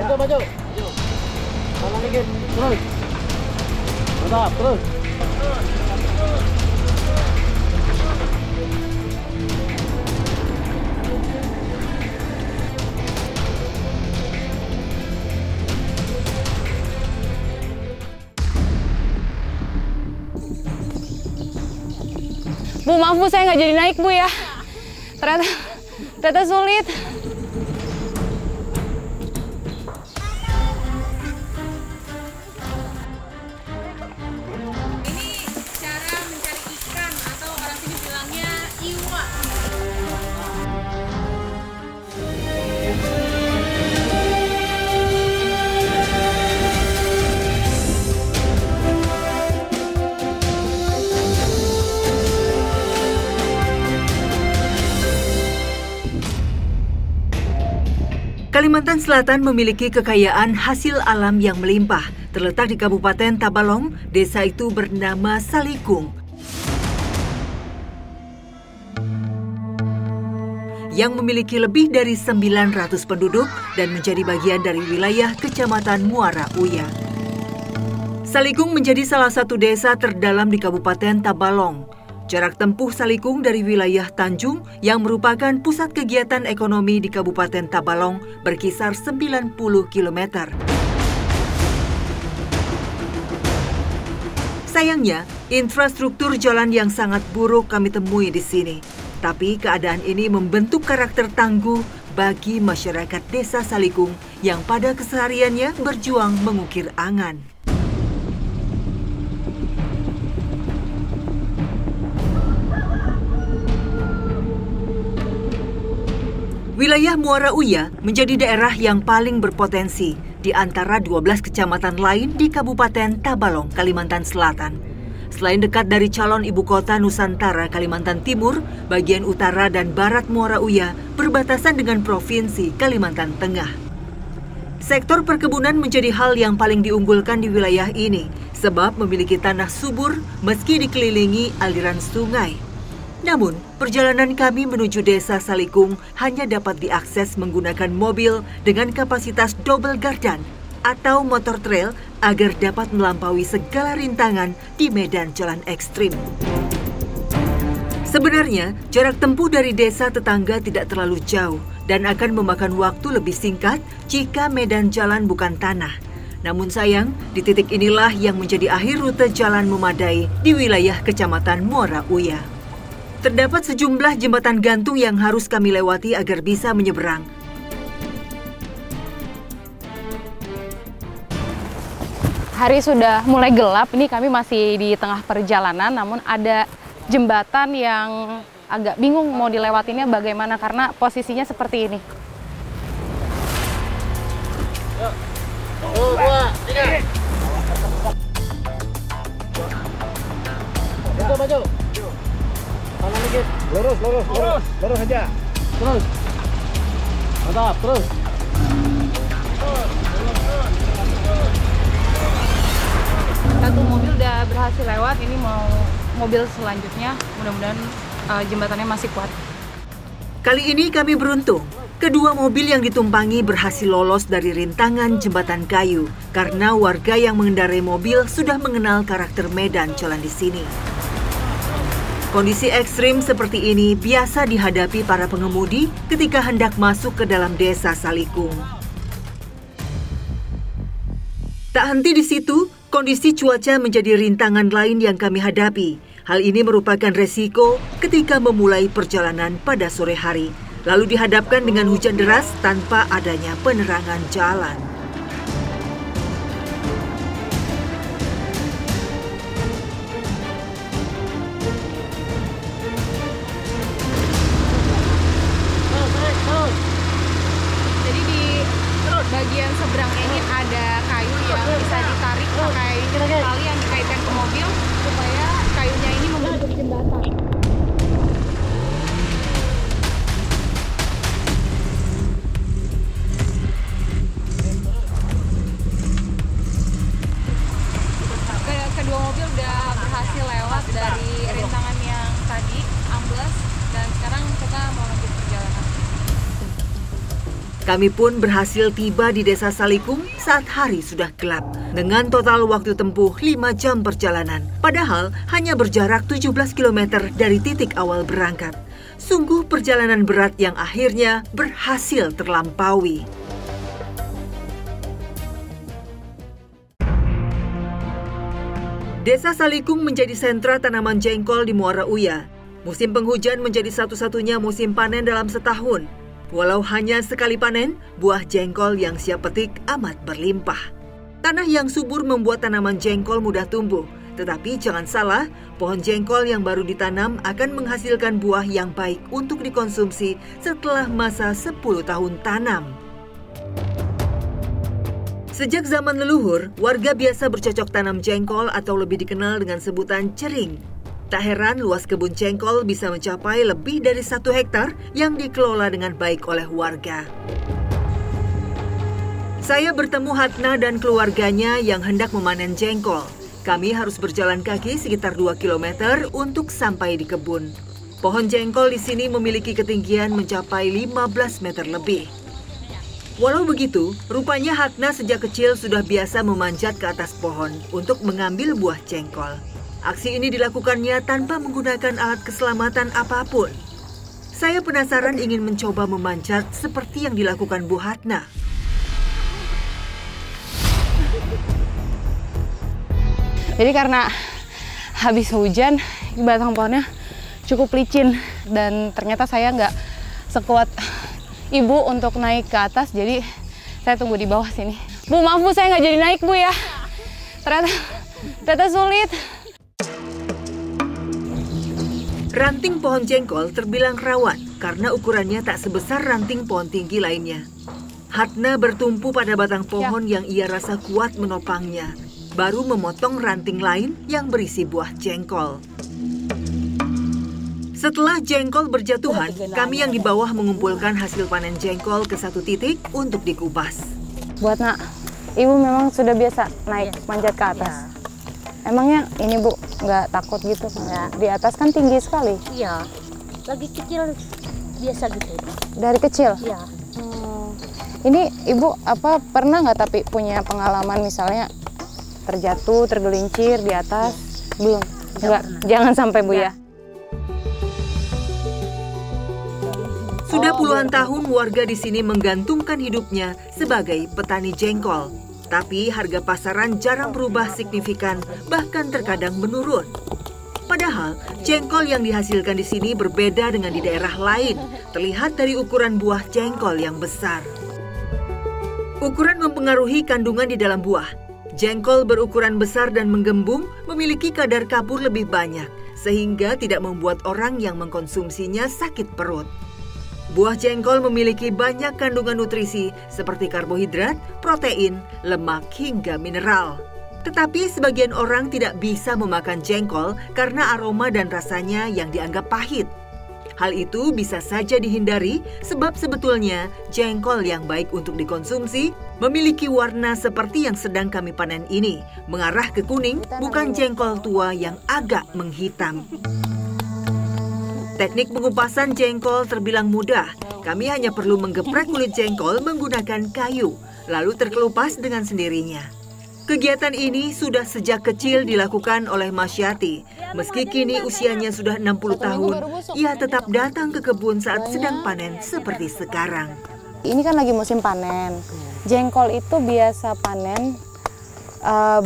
Maju. Kanan dikit. Terus. Mantap, terus. Bu, maaf Bu, saya nggak jadi naik Bu ya. Ternyata sulit. Ini cara mencari ikan atau orang sini bilangnya iwa. Kalimantan Selatan memiliki kekayaan hasil alam yang melimpah. Terletak di Kabupaten Tabalong, desa itu bernama Salikung, yang memiliki lebih dari 900 penduduk dan menjadi bagian dari wilayah Kecamatan Muara Uya. Salikung menjadi salah satu desa terdalam di Kabupaten Tabalong. Jarak tempuh Salikung dari wilayah Tanjung yang merupakan pusat kegiatan ekonomi di Kabupaten Tabalong berkisar 90 km. Sayangnya, infrastruktur jalan yang sangat buruk kami temui di sini. Tapi keadaan ini membentuk karakter tangguh bagi masyarakat desa Salikung yang pada kesehariannya berjuang mengukir angan. Wilayah Muara Uya menjadi daerah yang paling berpotensi di antara 12 kecamatan lain di Kabupaten Tabalong, Kalimantan Selatan. Selain dekat dari calon ibu kota Nusantara Kalimantan Timur, bagian utara dan barat Muara Uya berbatasan dengan Provinsi Kalimantan Tengah. Sektor perkebunan menjadi hal yang paling diunggulkan di wilayah ini, sebab memiliki tanah subur meski dikelilingi aliran sungai. Namun, perjalanan kami menuju desa Salikung hanya dapat diakses menggunakan mobil dengan kapasitas double gardan atau motor trail agar dapat melampaui segala rintangan di medan jalan ekstrim. Sebenarnya, jarak tempuh dari desa tetangga tidak terlalu jauh dan akan memakan waktu lebih singkat jika medan jalan bukan tanah. Namun sayang, di titik inilah yang menjadi akhir rute jalan memadai di wilayah Kecamatan Muara Uya. Terdapat sejumlah jembatan gantung yang harus kami lewati agar bisa menyeberang. Hari sudah mulai gelap, ini kami masih di tengah perjalanan, namun ada jembatan yang agak bingung mau dilewatinya bagaimana karena posisinya seperti ini. Maju. Kanan dikit. Lurus aja. Terus. Mantap, terus. Satu mobil udah berhasil lewat, ini mau mobil selanjutnya, mudah-mudahan jembatannya masih kuat. Kali ini kami beruntung. Kedua mobil yang ditumpangi berhasil lolos dari rintangan jembatan kayu karena warga yang mengendarai mobil sudah mengenal karakter medan jalan di sini. Kondisi ekstrim seperti ini biasa dihadapi para pengemudi ketika hendak masuk ke dalam desa Salikung. Tak henti di situ, kondisi cuaca menjadi rintangan lain yang kami hadapi. Hal ini merupakan resiko ketika memulai perjalanan pada sore hari, lalu dihadapkan dengan hujan deras tanpa adanya penerangan jalan. Jadi di bagian seberangnya ini ada kayu yang bisa ditarik pakai tali yang dikaitkan ke mobil supaya kayunya ini membentuk jembatan. Kedua mobil udah berhasil lewat dari rintangan yang tadi amblas dan sekarang kita mau lanjut perjalanan. Kami pun berhasil tiba di Desa Salikung saat hari sudah gelap. Dengan total waktu tempuh 5 jam perjalanan. Padahal hanya berjarak 17 km dari titik awal berangkat. Sungguh perjalanan berat yang akhirnya berhasil terlampaui. Desa Salikung menjadi sentra tanaman jengkol di Muara Uya. Musim penghujan menjadi satu-satunya musim panen dalam setahun. Walau hanya sekali panen, buah jengkol yang siap petik amat berlimpah. Tanah yang subur membuat tanaman jengkol mudah tumbuh. Tetapi jangan salah, pohon jengkol yang baru ditanam akan menghasilkan buah yang baik untuk dikonsumsi setelah masa 10 tahun tanam. Sejak zaman leluhur, warga biasa bercocok tanam jengkol atau lebih dikenal dengan sebutan cering. Tak heran luas kebun jengkol bisa mencapai lebih dari 1 hektar yang dikelola dengan baik oleh warga. Saya bertemu Hatna dan keluarganya yang hendak memanen jengkol. Kami harus berjalan kaki sekitar 2 km untuk sampai di kebun. Pohon jengkol di sini memiliki ketinggian mencapai 15 meter lebih. Walau begitu, rupanya Hatna sejak kecil sudah biasa memanjat ke atas pohon untuk mengambil buah jengkol. Aksi ini dilakukannya tanpa menggunakan alat keselamatan apapun. Saya penasaran ingin mencoba memanjat seperti yang dilakukan Bu Hatna. Jadi karena habis hujan, batang pohonnya cukup licin dan ternyata saya nggak sekuat ibu untuk naik ke atas, jadi saya tunggu di bawah sini. Bu, maaf Bu, saya nggak jadi naik Bu ya. Ternyata sulit. Ranting pohon jengkol terbilang rawan karena ukurannya tak sebesar ranting pohon tinggi lainnya. Hatna bertumpu pada batang pohon yang ia rasa kuat menopangnya, baru memotong ranting lain yang berisi buah jengkol. Setelah jengkol berjatuhan, kami yang di bawah mengumpulkan hasil panen jengkol ke satu titik untuk dikupas. Buat nak, ibu memang sudah biasa naik manjat ke atas. Emangnya ini Bu nggak takut gitu? Di atas kan tinggi sekali. Iya, lagi kecil biasa gitu. Dari kecil? Iya. Ini Ibu apa pernah nggak tapi punya pengalaman misalnya terjatuh, tergelincir di atas? Belum? Enggak, jangan sampai Bu ya. Sudah puluhan tahun warga di sini menggantungkan hidupnya sebagai petani jengkol. Tapi harga pasaran jarang berubah signifikan, bahkan terkadang menurun. Padahal jengkol yang dihasilkan di sini berbeda dengan di daerah lain, terlihat dari ukuran buah jengkol yang besar. Ukuran mempengaruhi kandungan di dalam buah. Jengkol berukuran besar dan menggembung memiliki kadar kapur lebih banyak, sehingga tidak membuat orang yang mengkonsumsinya sakit perut. Buah jengkol memiliki banyak kandungan nutrisi seperti karbohidrat, protein, lemak, hingga mineral. Tetapi sebagian orang tidak bisa memakan jengkol karena aroma dan rasanya yang dianggap pahit. Hal itu bisa saja dihindari sebab sebetulnya jengkol yang baik untuk dikonsumsi memiliki warna seperti yang sedang kami panen ini, mengarah ke kuning, bukan jengkol tua yang agak menghitam. Teknik pengupasan jengkol terbilang mudah. Kami hanya perlu menggeprek kulit jengkol menggunakan kayu, lalu terkelupas dengan sendirinya. Kegiatan ini sudah sejak kecil dilakukan oleh Masyati. Meski kini usianya sudah 60 tahun, ia tetap datang ke kebun saat sedang panen seperti sekarang. Ini kan lagi musim panen. Jengkol itu biasa panen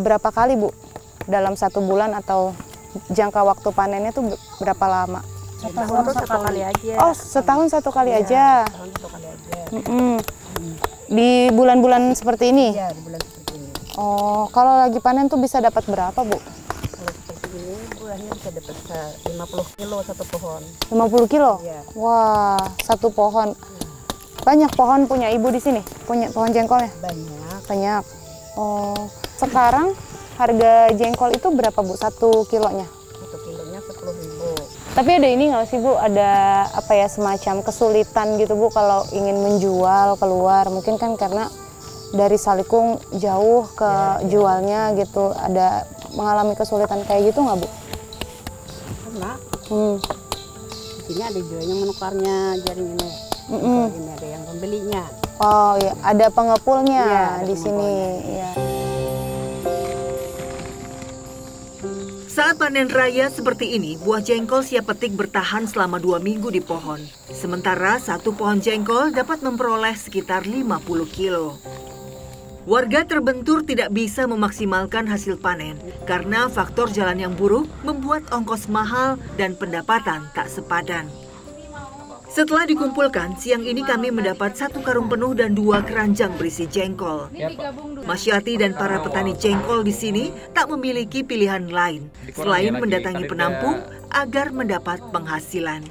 berapa kali Bu? Dalam 1 bulan atau jangka waktu panennya itu berapa lama? Setahun satu kali aja. Oh, setahun 1 kali aja. Setahun 1 kali aja. Di bulan-bulan seperti ini? Iya, di bulan seperti ini. Oh, kalau lagi panen tuh bisa dapat berapa Bu? Kalau seperti ini buahnya bisa dapat 50 kilo satu pohon. 50 kilo? Iya. Wah, 1 pohon. Banyak pohon punya Ibu di sini? Punya pohon jengkolnya? Banyak. Banyak. Oh, sekarang harga jengkol itu berapa Bu 1 kilonya? 1 kilonya 10.000. Tapi ada ini nggak sih Bu, ada apa ya semacam kesulitan gitu Bu kalau ingin menjual keluar, mungkin kan karena dari Salikung jauh ke jualnya gitu, ada mengalami kesulitan kayak gitu nggak Bu? Karena di sini ada juga yang menukarnya jaring ini. Ini ada yang pembelinya. Oh ya, ada pengepulnya Iya, ada di sini. Ya. Saat panen raya seperti ini, buah jengkol siap petik bertahan selama 2 minggu di pohon. Sementara satu pohon jengkol dapat memperoleh sekitar 50 kilo. Warga terbentur tidak bisa memaksimalkan hasil panen karena faktor jalan yang buruk membuat ongkos mahal dan pendapatan tak sepadan. Setelah dikumpulkan, siang ini kami mendapat 1 karung penuh dan 2 keranjang berisi jengkol. Masyati dan para petani jengkol di sini tak memiliki pilihan lain selain mendatangi penampung agar mendapat penghasilan.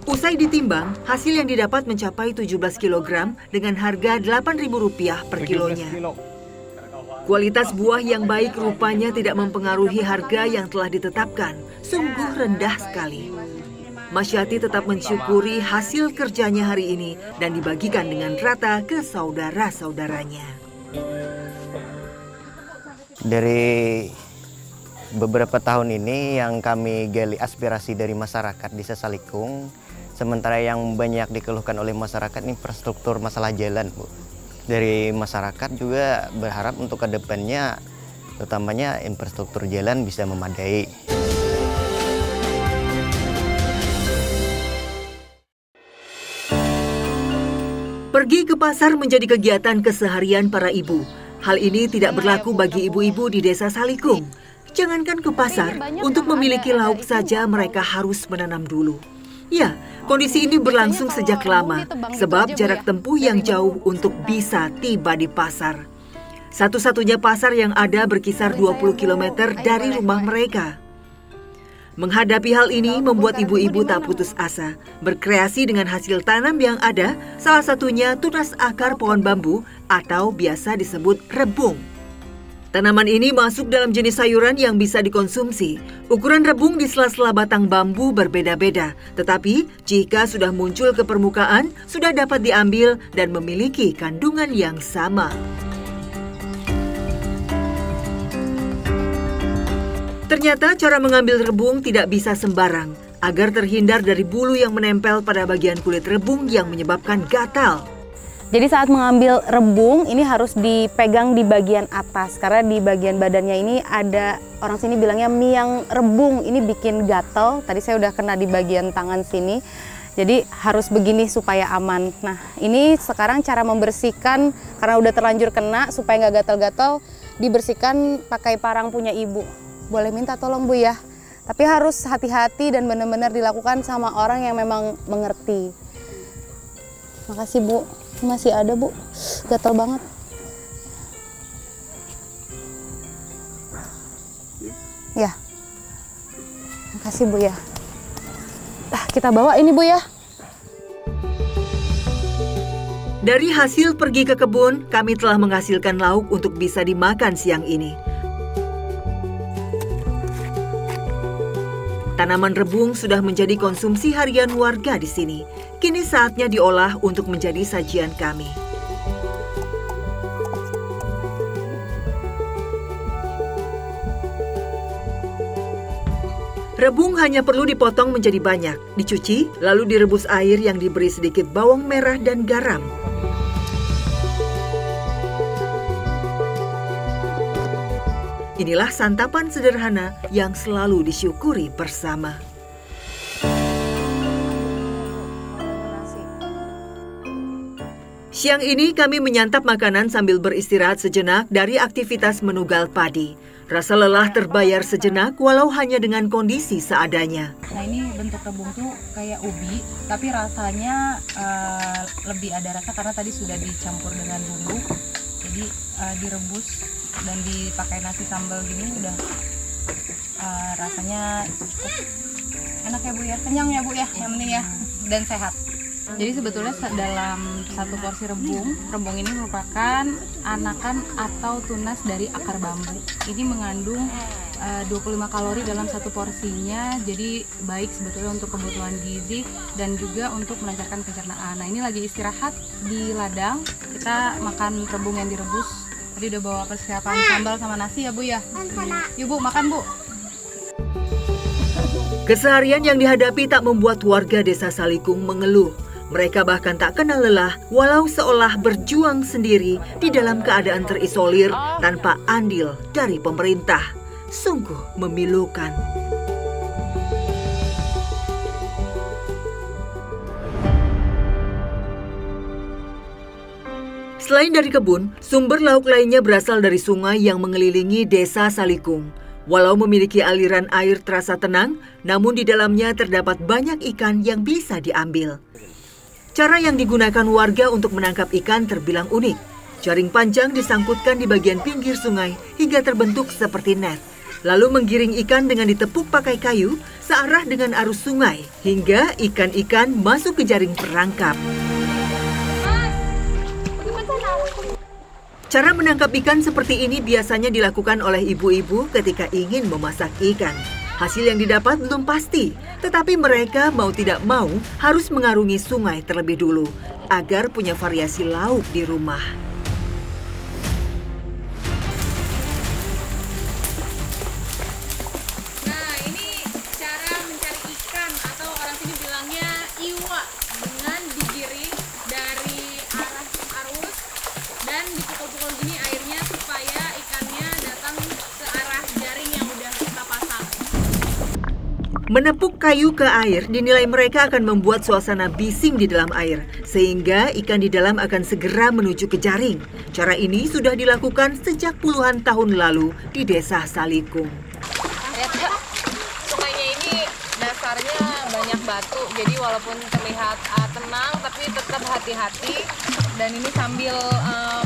Usai ditimbang, hasil yang didapat mencapai 17 kg dengan harga Rp8.000 per kilonya. Kualitas buah yang baik rupanya tidak mempengaruhi harga yang telah ditetapkan, sungguh rendah sekali. Masyati tetap mensyukuri hasil kerjanya hari ini dan dibagikan dengan rata ke saudara-saudaranya. Dari beberapa tahun ini yang kami gali aspirasi dari masyarakat Desa Salikung, sementara yang banyak dikeluhkan oleh masyarakat infrastruktur masalah jalan, Bu. Dari masyarakat juga berharap untuk kedepannya, utamanya infrastruktur jalan bisa memadai. Pergi ke pasar menjadi kegiatan keseharian para ibu. Hal ini tidak berlaku bagi ibu-ibu di Desa Salikung. Jangankan ke pasar, untuk memiliki lauk saja mereka harus menanam dulu. Ya, kondisi ini berlangsung sejak lama, sebab jarak tempuh yang jauh untuk bisa tiba di pasar. Satu-satunya pasar yang ada berkisar 20 km dari rumah mereka. Menghadapi hal ini membuat ibu-ibu tak putus asa, berkreasi dengan hasil tanam yang ada, salah satunya tunas akar pohon bambu atau biasa disebut rebung. Tanaman ini masuk dalam jenis sayuran yang bisa dikonsumsi. Ukuran rebung di sela-sela batang bambu berbeda-beda, tetapi jika sudah muncul ke permukaan, sudah dapat diambil dan memiliki kandungan yang sama. Ternyata cara mengambil rebung tidak bisa sembarang, agar terhindar dari bulu yang menempel pada bagian kulit rebung yang menyebabkan gatal. Jadi saat mengambil rebung ini harus dipegang di bagian atas karena di bagian badannya ini ada, orang sini bilangnya miang rebung, ini bikin gatal. Tadi saya udah kena di bagian tangan sini. Jadi harus begini supaya aman. Nah, ini sekarang cara membersihkan karena udah terlanjur kena supaya nggak gatal-gatal, dibersihkan pakai parang punya ibu. Boleh minta tolong Bu ya, tapi harus hati-hati dan benar-benar dilakukan sama orang yang memang mengerti. Makasih Bu, masih ada Bu, gatal banget. Ya, makasih Bu ya. Kita bawa ini Bu ya. Dari hasil pergi ke kebun, kami telah menghasilkan lauk untuk bisa dimakan siang ini. Tanaman rebung sudah menjadi konsumsi harian warga di sini. Kini saatnya diolah untuk menjadi sajian kami. Rebung hanya perlu dipotong menjadi banyak, dicuci, lalu direbus air yang diberi sedikit bawang merah dan garam. Inilah santapan sederhana yang selalu disyukuri bersama. Siang ini kami menyantap makanan sambil beristirahat sejenak dari aktivitas menugal padi. Rasa lelah terbayar sejenak walau hanya dengan kondisi seadanya. Nah, ini bentuk rebung tuh kayak ubi, tapi rasanya lebih ada rasa karena tadi sudah dicampur dengan bumbu. Jadi direbus dan dipakai nasi sambal gini udah rasanya cukup enak ya Bu ya, kenyang ya Bu ya, yang penting ya, dan sehat. Jadi sebetulnya dalam satu porsi rebung ini merupakan anakan atau tunas dari akar bambu. Ini mengandung 25 kalori dalam satu porsinya, jadi baik sebetulnya untuk kebutuhan gizi dan juga untuk melancarkan pencernaan. Nah, ini lagi istirahat di ladang, kita makan rebung yang direbus. Tadi udah bawa persiapan sambal sama nasi ya Bu ya. Yuk Bu, makan Bu. Keseharian yang dihadapi tak membuat warga Desa Salikung mengeluh. Mereka bahkan tak kenal lelah walau seolah berjuang sendiri di dalam keadaan terisolir tanpa andil dari pemerintah. Sungguh memilukan. Selain dari kebun, sumber lauk lainnya berasal dari sungai yang mengelilingi desa Salikung. Walau memiliki aliran air terasa tenang, namun di dalamnya terdapat banyak ikan yang bisa diambil. Cara yang digunakan warga untuk menangkap ikan terbilang unik. Jaring panjang disangkutkan di bagian pinggir sungai hingga terbentuk seperti net. Lalu menggiring ikan dengan ditepuk pakai kayu searah dengan arus sungai hingga ikan-ikan masuk ke jaring perangkap. Cara menangkap ikan seperti ini biasanya dilakukan oleh ibu-ibu ketika ingin memasak ikan. Hasil yang didapat belum pasti, tetapi mereka mau tidak mau harus mengarungi sungai terlebih dulu agar punya variasi lauk di rumah. Nah, ini cara mencari ikan atau orang sini bilangnya iwa dengan digiring dari arah arus dan dipukul-pukul gini airnya supaya ikannya datang ke arah jaring yang udah kita pasang. Menepuk kayu ke air dinilai mereka akan membuat suasana bising di dalam air, sehingga ikan di dalam akan segera menuju ke jaring. Cara ini sudah dilakukan sejak puluhan tahun lalu di desa Salikung. Sungainya ini dasarnya banyak batu, jadi walaupun terlihat tenang, tapi tetap hati-hati. Dan ini sambil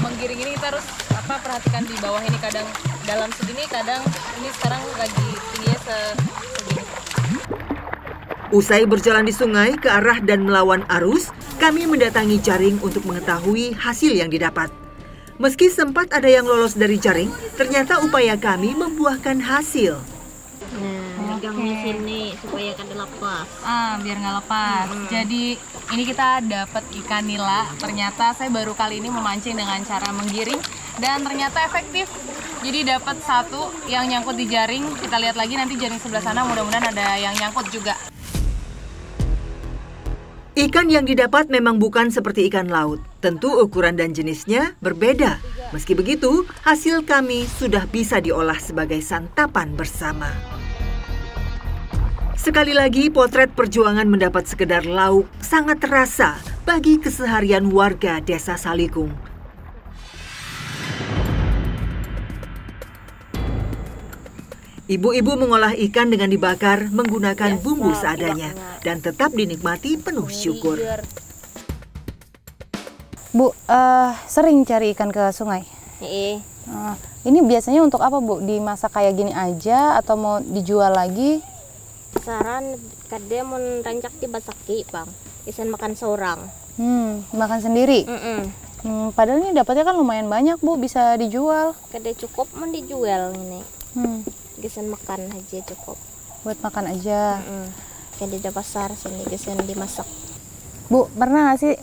menggiring ini kita harus perhatikan di bawah ini, kadang dalam segini, kadang ini sekarang lagi tingginya segini. Usai berjalan di sungai ke arah dan melawan arus, kami mendatangi jaring untuk mengetahui hasil yang didapat. Meski sempat ada yang lolos dari jaring, ternyata upaya kami membuahkan hasil. Megang di sini supaya kan lepas. Biar nggak lepas. Jadi ini kita dapat ikan nila. Ternyata saya baru kali ini memancing dengan cara menggiring dan ternyata efektif. Jadi dapat satu yang nyangkut di jaring. Kita lihat lagi nanti jaring sebelah sana, mudah-mudahan ada yang nyangkut juga. Ikan yang didapat memang bukan seperti ikan laut. Tentu ukuran dan jenisnya berbeda. Meski begitu, hasil kami sudah bisa diolah sebagai santapan bersama. Sekali lagi, potret perjuangan mendapat sekedar lauk sangat terasa bagi keseharian warga desa Salikung. Ibu-ibu mengolah ikan dengan dibakar menggunakan bumbu seadanya dan tetap dinikmati penuh syukur. Bu, sering cari ikan ke sungai? Ini biasanya untuk apa, Bu? Dimasak kayak gini aja atau mau dijual lagi? Saran kadang mau rancak di basaki, Bang. Isan makan seorang. Makan sendiri? Padahal ini dapatnya kan lumayan banyak, Bu, bisa dijual. Kadang cukup mau dijual ini. Gisan makan aja cukup. Buat makan aja. Jadi di pasar sini gisan dimasak. Bu, pernah nggak sih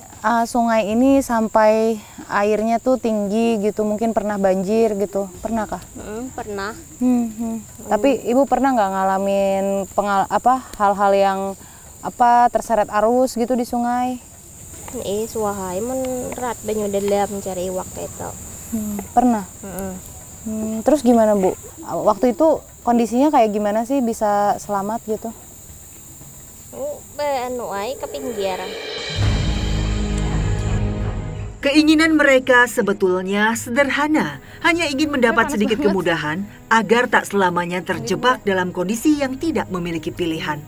sungai ini sampai airnya tuh tinggi gitu, mungkin pernah banjir gitu, pernah kah? Pernah. Tapi ibu pernah nggak ngalamin hal-hal yang terseret arus gitu di sungai? Suahay rat banyak dalam mencari iwak itu. Pernah. Terus gimana, Bu? Waktu itu kondisinya kayak gimana sih bisa selamat gitu? Ke pinggir. Keinginan mereka sebetulnya sederhana, hanya ingin mendapat sedikit kemudahan agar tak selamanya terjebak dalam kondisi yang tidak memiliki pilihan.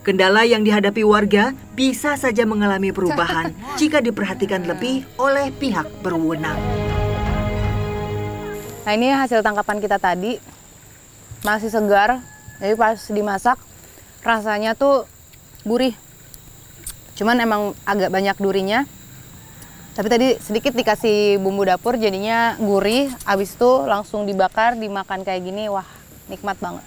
Kendala yang dihadapi warga bisa saja mengalami perubahan jika diperhatikan lebih oleh pihak berwenang. Nah, ini hasil tangkapan kita tadi, masih segar, jadi pas dimasak rasanya tuh gurih. Cuman emang agak banyak durinya. Tapi tadi sedikit dikasih bumbu dapur jadinya gurih, habis itu langsung dibakar, dimakan kayak gini, wah nikmat banget.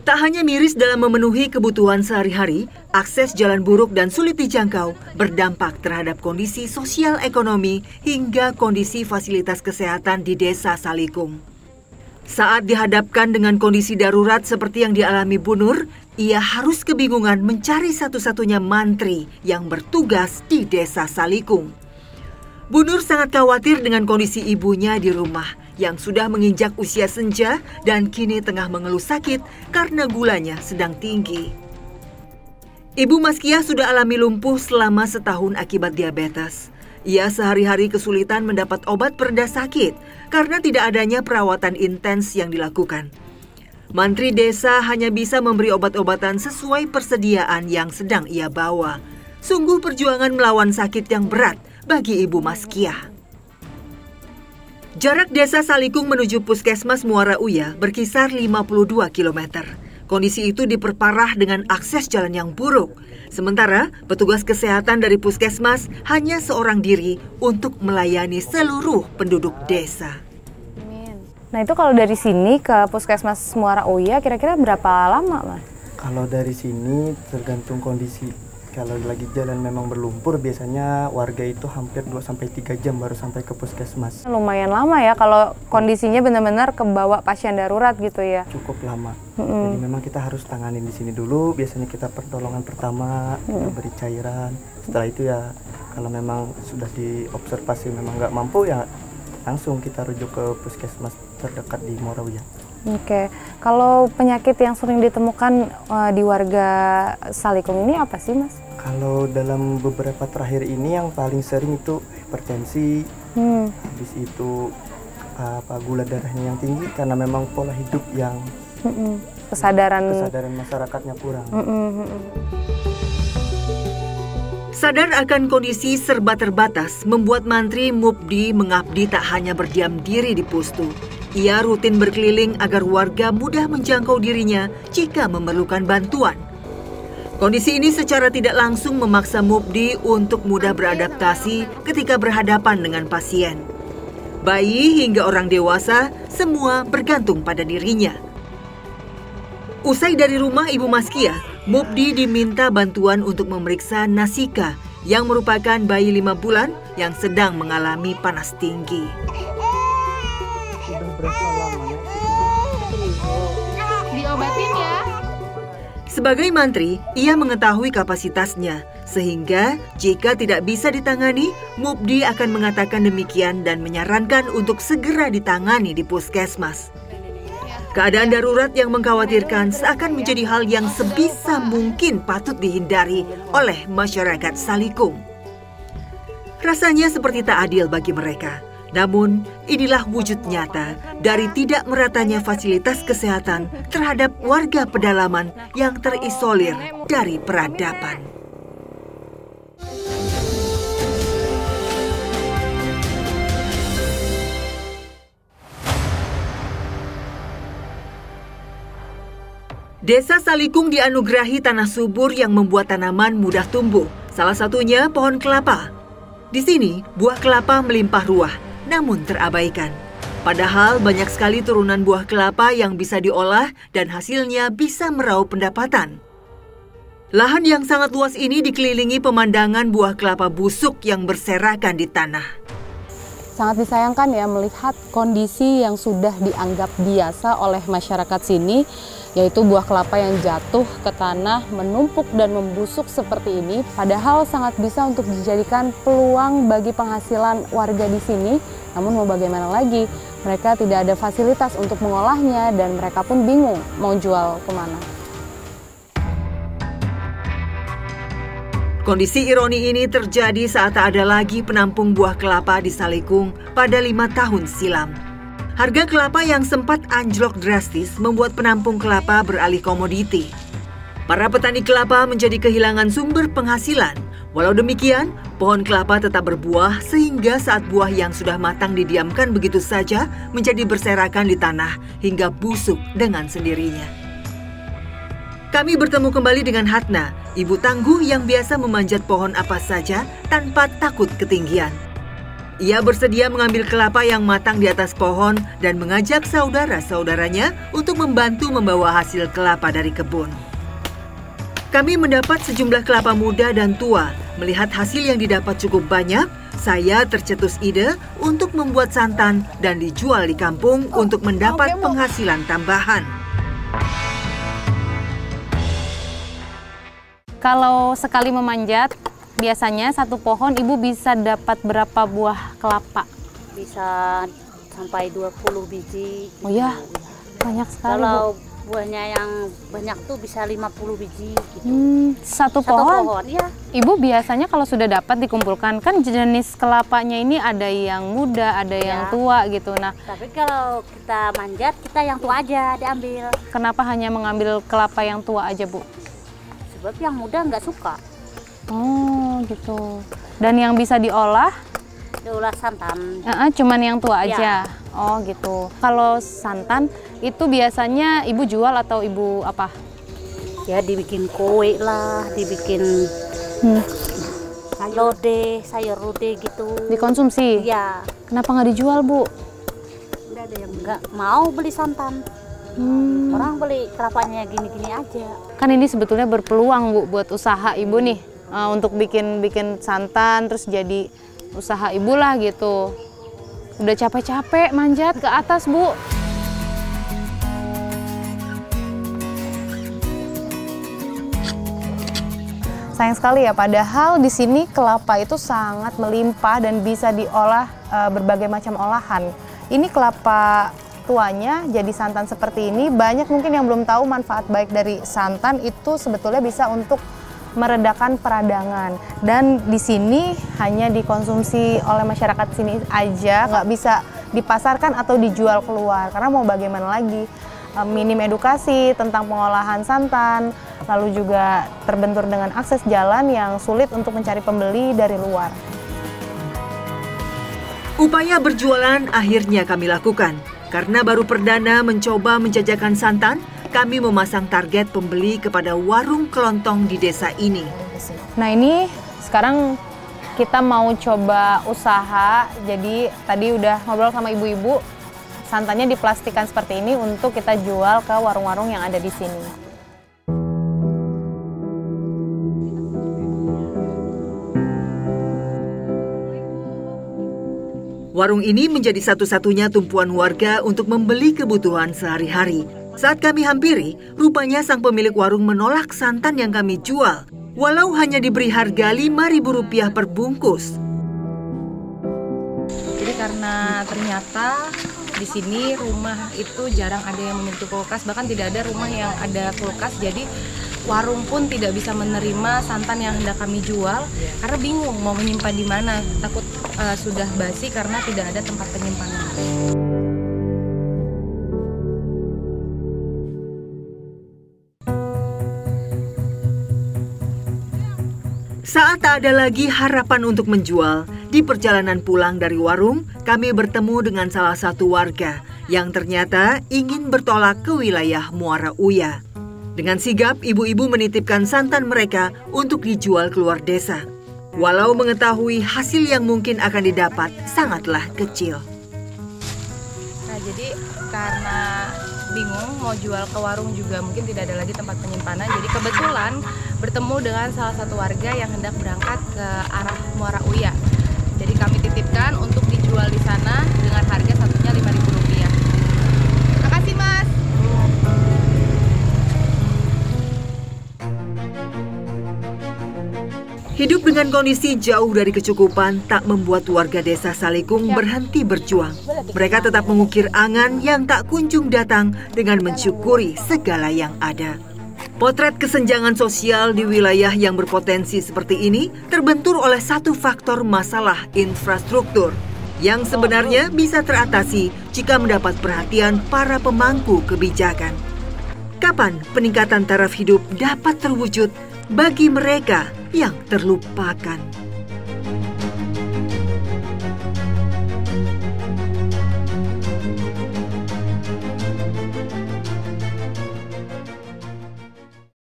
Tak Tak hanya miris dalam memenuhi kebutuhan sehari-hari, akses jalan buruk dan sulit dijangkau berdampak terhadap kondisi sosial ekonomi hingga kondisi fasilitas kesehatan di Desa Salikung. Saat dihadapkan dengan kondisi darurat seperti yang dialami Bu Nur, ia harus kebingungan mencari satu-satunya mantri yang bertugas di Desa Salikung. Bu Nur sangat khawatir dengan kondisi ibunya di rumah yang sudah menginjak usia senja dan kini tengah mengeluh sakit karena gulanya sedang tinggi. Ibu Maskiah sudah alami lumpuh selama setahun akibat diabetes. Ia sehari-hari kesulitan mendapat obat pereda sakit karena tidak adanya perawatan intens yang dilakukan. Mantri desa hanya bisa memberi obat-obatan sesuai persediaan yang sedang ia bawa. Sungguh perjuangan melawan sakit yang berat bagi Ibu Maskiah. Jarak Desa Salikung menuju Puskesmas Muara Uya berkisar 52 km. Kondisi itu diperparah dengan akses jalan yang buruk. Sementara petugas kesehatan dari Puskesmas hanya seorang diri untuk melayani seluruh penduduk desa. Nah itu kalau dari sini ke Puskesmas Muara Uya kira-kira berapa lama, Mas? Kalau dari sini tergantung kondisi. Kalau lagi jalan memang berlumpur, biasanya warga itu hampir 2-3 jam baru sampai ke puskesmas. Lumayan lama ya kalau kondisinya benar-benar kebawa pasien darurat gitu ya? Cukup lama. Jadi memang kita harus tanganin di sini dulu. Biasanya kita pertolongan pertama, kita beri cairan. Setelah itu ya kalau memang sudah diobservasi memang nggak mampu ya langsung kita rujuk ke puskesmas terdekat di Muara Uya. Oke, kalau penyakit yang sering ditemukan di warga Salikung ini apa sih, Mas? Kalau dalam beberapa terakhir ini yang paling sering itu hipertensi, habis itu gula darahnya yang tinggi karena memang pola hidup yang kesadaran masyarakatnya kurang. Sadar akan kondisi serba terbatas membuat Mantri Mupdi mengabdi tak hanya berdiam diri di Pustu. Ia rutin berkeliling agar warga mudah menjangkau dirinya jika memerlukan bantuan. Kondisi ini secara tidak langsung memaksa Mupdi untuk mudah beradaptasi ketika berhadapan dengan pasien. Bayi hingga orang dewasa, semua bergantung pada dirinya. Usai dari rumah Ibu Maskiah, Mupdi diminta bantuan untuk memeriksa Nasika yang merupakan bayi 5 bulan yang sedang mengalami panas tinggi. Sudah berapa lama ya? Diobatin ya. Sebagai mantri, ia mengetahui kapasitasnya, sehingga jika tidak bisa ditangani, Mupdi akan mengatakan demikian dan menyarankan untuk segera ditangani di puskesmas. Keadaan darurat yang mengkhawatirkan seakan menjadi hal yang sebisa mungkin patut dihindari oleh masyarakat Salikung. Rasanya seperti tak adil bagi mereka. Namun, inilah wujud nyata dari tidak meratanya fasilitas kesehatan terhadap warga pedalaman yang terisolir dari peradaban. Desa Salikung dianugerahi tanah subur yang membuat tanaman mudah tumbuh, salah satunya pohon kelapa. Di sini, buah kelapa melimpah ruah, namun terabaikan. Padahal banyak sekali turunan buah kelapa yang bisa diolah dan hasilnya bisa meraup pendapatan. Lahan yang sangat luas ini dikelilingi pemandangan buah kelapa busuk yang berserakan di tanah. Sangat disayangkan ya melihat kondisi yang sudah dianggap biasa oleh masyarakat sini, yaitu buah kelapa yang jatuh ke tanah, menumpuk dan membusuk seperti ini, padahal sangat bisa untuk dijadikan peluang bagi penghasilan warga di sini. Namun mau bagaimana lagi, mereka tidak ada fasilitas untuk mengolahnya dan mereka pun bingung mau jual kemana. Kondisi ironi ini terjadi saat tak ada lagi penampung buah kelapa di Salikung pada 5 tahun silam. Harga kelapa yang sempat anjlok drastis membuat penampung kelapa beralih komoditi. Para petani kelapa menjadi kehilangan sumber penghasilan. Walau demikian, pohon kelapa tetap berbuah sehingga saat buah yang sudah matang didiamkan begitu saja menjadi berserakan di tanah hingga busuk dengan sendirinya. Kami bertemu kembali dengan Hatna, ibu tangguh yang biasa memanjat pohon apa saja tanpa takut ketinggian. Ia bersedia mengambil kelapa yang matang di atas pohon dan mengajak saudara-saudaranya untuk membantu membawa hasil kelapa dari kebun. Kami mendapat sejumlah kelapa muda dan tua. Melihat hasil yang didapat cukup banyak, saya tercetus ide untuk membuat santan dan dijual di kampung untuk mendapat penghasilan tambahan. Kalau sekali memanjat, biasanya satu pohon ibu bisa dapat berapa buah kelapa? Bisa sampai 20 biji. Oh ya, banyak sekali. Kalau buahnya yang banyak tuh bisa 50 biji gitu. Satu pohon? Ya. Ibu biasanya kalau sudah dapat dikumpulkan, kan jenis kelapanya ini ada yang muda, ada yang tua gitu. Nah, tapi kalau kita manjat, kita yang tua aja diambil. Kenapa hanya mengambil kelapa yang tua aja, Bu? Sebab yang muda nggak suka. Oh gitu. Dan yang bisa diolah? Diolah santan. Cuman yang tua aja. Oh gitu. Kalau santan itu biasanya ibu jual atau ibu apa? Ya dibikin kue lah, dibikin sayur lodeh gitu. Dikonsumsi? Ya. Kenapa nggak dijual, Bu? Udah ada yang nggak mau beli santan. Orang beli kelapanya gini-gini aja. Kan ini sebetulnya berpeluang, Bu, buat usaha ibu nih. Untuk bikin santan terus jadi usaha ibu lah gitu. Udah capek-capek manjat ke atas, Bu. Sayang sekali ya, padahal di sini kelapa itu sangat melimpah dan bisa diolah berbagai macam olahan. Ini kelapa tuanya jadi santan seperti ini. Banyak mungkin yang belum tahu manfaat baik dari santan itu sebetulnya bisa untuk meredakan peradangan. Dan di sini hanya dikonsumsi oleh masyarakat sini aja, nggak bisa dipasarkan atau dijual keluar. Karena mau bagaimana lagi, minim edukasi tentang pengolahan santan, lalu juga terbentur dengan akses jalan yang sulit untuk mencari pembeli dari luar. Upaya berjualan akhirnya kami lakukan. Karena baru perdana mencoba menjajakan santan, kami memasang target pembeli kepada warung kelontong di desa ini. Nah ini sekarang kita mau coba usaha, jadi tadi udah ngobrol sama ibu-ibu, santannya diplastikan seperti ini untuk kita jual ke warung-warung yang ada di sini. Warung ini menjadi satu-satunya tumpuan warga untuk membeli kebutuhan sehari-hari. Saat kami hampiri, rupanya sang pemilik warung menolak santan yang kami jual, walau hanya diberi harga Rp5.000 per bungkus. Jadi karena ternyata di sini rumah itu jarang ada yang memiliki kulkas, bahkan tidak ada rumah yang ada kulkas, jadi warung pun tidak bisa menerima santan yang hendak kami jual karena bingung mau menyimpan di mana, takut sudah basi karena tidak ada tempat penyimpanan. Saat tak ada lagi harapan untuk menjual, di perjalanan pulang dari warung, kami bertemu dengan salah satu warga yang ternyata ingin bertolak ke wilayah Muara Uya. Dengan sigap, ibu-ibu menitipkan santan mereka untuk dijual keluar desa. Walau mengetahui hasil yang mungkin akan didapat sangatlah kecil. Nah, jadi karena bingung mau jual ke warung juga mungkin tidak ada lagi tempat penyimpanan. Jadi kebetulan bertemu dengan salah satu warga yang hendak berangkat ke arah Muara Uya. Jadi kami titipkan untuk dijual di sana dengan harga satunya Rp5.000. Makasih, Mas. Hidup dengan kondisi jauh dari kecukupan tak membuat warga desa Salikung berhenti berjuang. Mereka tetap mengukir angan yang tak kunjung datang dengan mensyukuri segala yang ada. Potret kesenjangan sosial di wilayah yang berpotensi seperti ini terbentur oleh satu faktor masalah infrastruktur yang sebenarnya bisa teratasi jika mendapat perhatian para pemangku kebijakan. Kapan peningkatan taraf hidup dapat terwujud bagi mereka yang terlupakan?